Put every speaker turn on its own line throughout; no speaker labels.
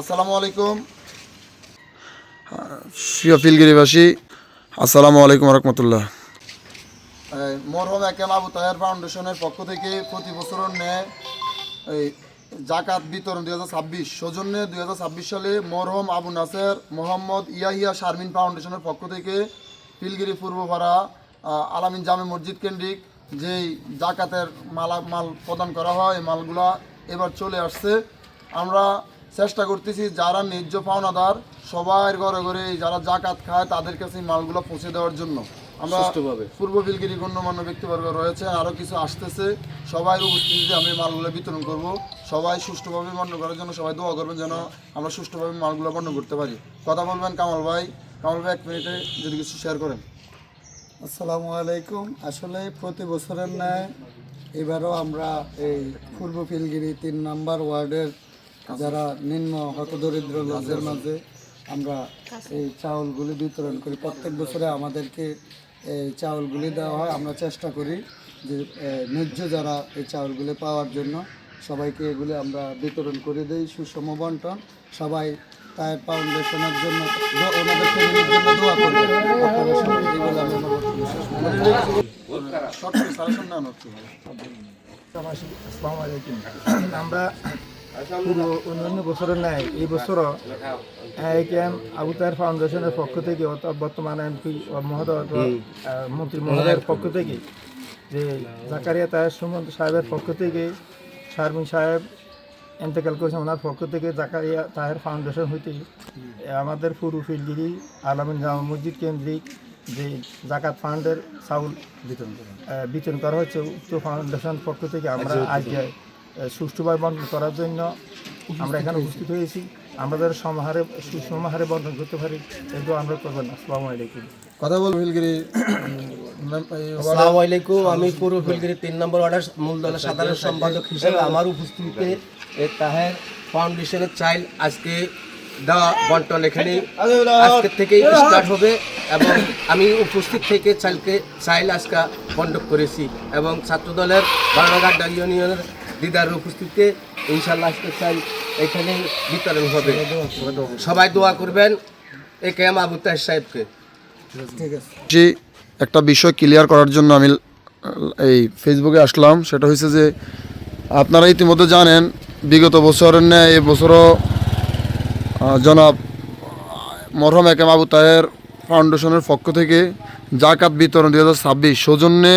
আসসালামু আলাইকুম প্রিয় ফিলগিরিবাসী, আসসালামু আলাইকুম রহমতুল্লাহ। মরহুম একেম আবু তাহের ফাউন্ডেশনের পক্ষ থেকে প্রতি বছরের ন্যায় এই জাকাত বিতরণ 2026 সৌজন্যে 2026 সালে মরহুম আবু নাসের মোহাম্মদ ইয়াহিয়া শারমিন ফাউন্ডেশনের পক্ষ থেকে ফিলগিরি পূর্বপাড়া আলামিন জামে মসজিদ কেন্দ্রিক যেই জাকাতের মাল প্রদান করা হয়, এই মালগুলা এবার চলে আসছে। আমরা চেষ্টা করতেছি যারা ন্যায্য পাওনাদার সবার ঘরে ঘরে যারা জাকাত খায় তাদের কাছে মালগুলো পৌঁছে দেওয়ার জন্য আমরা পূর্ব ফিলগিরি গণ্যমান্য ব্যক্তিবর্গ রয়েছে, আরও কিছু আসতেছে, সবাই উপস্থিতিতে আমি মালগুলো বিতরণ করব। সবাই সুষ্ঠুভাবে বন্টন করার জন্য সবাই দোয়া করবেন যেন আমরা সুষ্ঠুভাবে মালগুলো বন্টন করতে পারি। কথা বলবেন কামাল ভাই 1 মিনিটে যদি কিছু শেয়ার করেন।
আসসালামু আলাইকুম। আসলে প্রতি বছরের ন্যায় এবারও আমরা এই পূর্ব ফিলগিরি 3 নম্বর ওয়ার্ডের যারা নিম্ন হতদরিদ্র লোকদের মাঝে আমরা এই চাউলগুলি বিতরণ করি। প্রত্যেক বছরে আমাদেরকে এই চাউলগুলি দেওয়া হয়। আমরা চেষ্টা করি যে ন্যায্য যারা এই চাউলগুলি পাওয়ার জন্য সবাইকে এগুলি আমরা বিতরণ করে দিই, সুষম বন্টন। সবাই তার ফাউন্ডেশনের জন্য ওনাদের ফ্যামিলির জন্য দোয়া করি। আপনারা সবাই এই বলে আমি আমার বক্তব্য শেষ করছি।
আমরা পুরো অন্যান্য বছরের নাই এই বছরও একেএম আবু তাহের ফাউন্ডেশনের পক্ষ থেকে বর্তমান এমপি মহোদয় মন্ত্রী মহোদয়ের পক্ষ থেকে যে জাকারিয়া তাহের সুমন্ত সাহেবের পক্ষ থেকে শারমিন সাহেব এন্তেকাল করেছেন, ওনার পক্ষ থেকে জাকারিয়া তাহের ফাউন্ডেশন হইতে আমাদের পুরো ফিলগিরি আলামিন জামে মসজিদ কেন্দ্রিক যে জাকাত ফান্ডের চাউল বিতরণ করা হচ্ছে। উক্ত ফাউন্ডেশন পক্ষ থেকে আমরা আজকে সুষ্ঠুভাবে বন্টন করার জন্য আমরা এখানে উপস্থিত হয়েছি। আমাদের সুষমহারে বন্টন করতে পারি এগুলো আমরা করবেন। আসসালামু আলাইকুম।
কথা বল ফিলগিরি।
আসসালামু আলাইকুম। আমি পূর্ব ফিলগিরি 3 নম্বর ওয়ার্ডের মূল দলের সাধারণ সম্পাদক হিসেবে আমার উপস্থিতিতে এই তাহের ফাউন্ডেশনের চাইল্ড আজকে দেওয়া বন্টন এখানে আজকের থেকেই স্টার্ট হবে এবং আমি উপস্থিত থেকে চাইল্ড আজকে বন্টন করেছি এবং ছাত্রদলের বারানাঘাট ইউনিয়নের দিদার উপস্থিতিতে ইনশাল্লাহ আজকে চাইল্ড এখানে বিতরণ হবে। সবাই দোয়া করবেন একেএম আবু তাহের সাহেবকে।
যে একটা বিষয় ক্লিয়ার করার জন্য আমি এই ফেসবুকে আসলাম, সেটা হচ্ছে যে আপনারা ইতিমধ্যে জানেন বিগত বছরের ন্যায় এই বছরও জনাব মরহুম একেম আবু তাহের ফাউন্ডেশনের পক্ষ থেকে জাকাত বিতরণ 2026 সৌজন্যে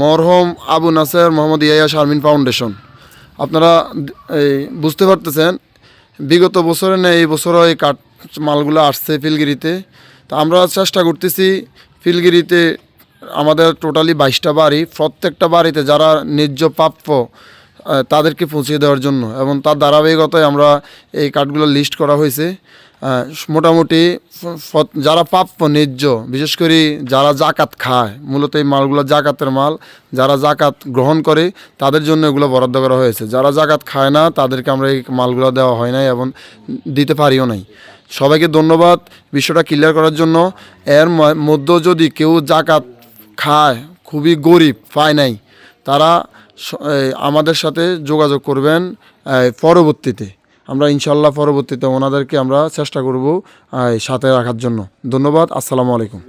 মরহুম আবু নাসের মোহাম্মদ ইয়াহিয়া শারমিন ফাউন্ডেশন। আপনারা এই বুঝতে পারতেছেন বিগত বছরের ন্যায় এই বছরও এই কাঠ মালগুলো আসছে ফিলগিরিতে। তো আমরা চেষ্টা করতেছি ফিলগিরিতে আমাদের টোটালি 22টা বাড়ি, প্রত্যেকটা বাড়িতে যারা ন্যায্য প্রাপ্য তাদেরকে পৌঁছে দেওয়ার জন্য, এবং তার ধারাবাহিকতায় আমরা এই কার্ডগুলো লিস্ট করা হয়েছে। মোটামুটি যারা প্রাপ্য ন্যায্য, বিশেষ করে যারা জাকাত খায়, মূলত এই মালগুলো জাকাতের মাল, যারা জাকাত গ্রহণ করে তাদের জন্য এগুলো বরাদ্দ করা হয়েছে। যারা জাকাত খায় না তাদেরকে আমরা এই মালগুলো দেওয়া হয় নাই এবং দিতে পারিও নাই। সবাইকে ধন্যবাদ বিষয়টা ক্লিয়ার করার জন্য। এর মধ্যেও যদি কেউ জাকাত খায়, খুবই গরিব, পায় নাই, তারা আমাদের সাথে যোগাযোগ করবেন পরবর্তীতে। আমরা ইনশাল্লাহ পরবর্তীতে ওনাদেরকে আমরা চেষ্টা করব সাথে রাখার জন্য। ধন্যবাদ। আসসালামু আলাইকুম।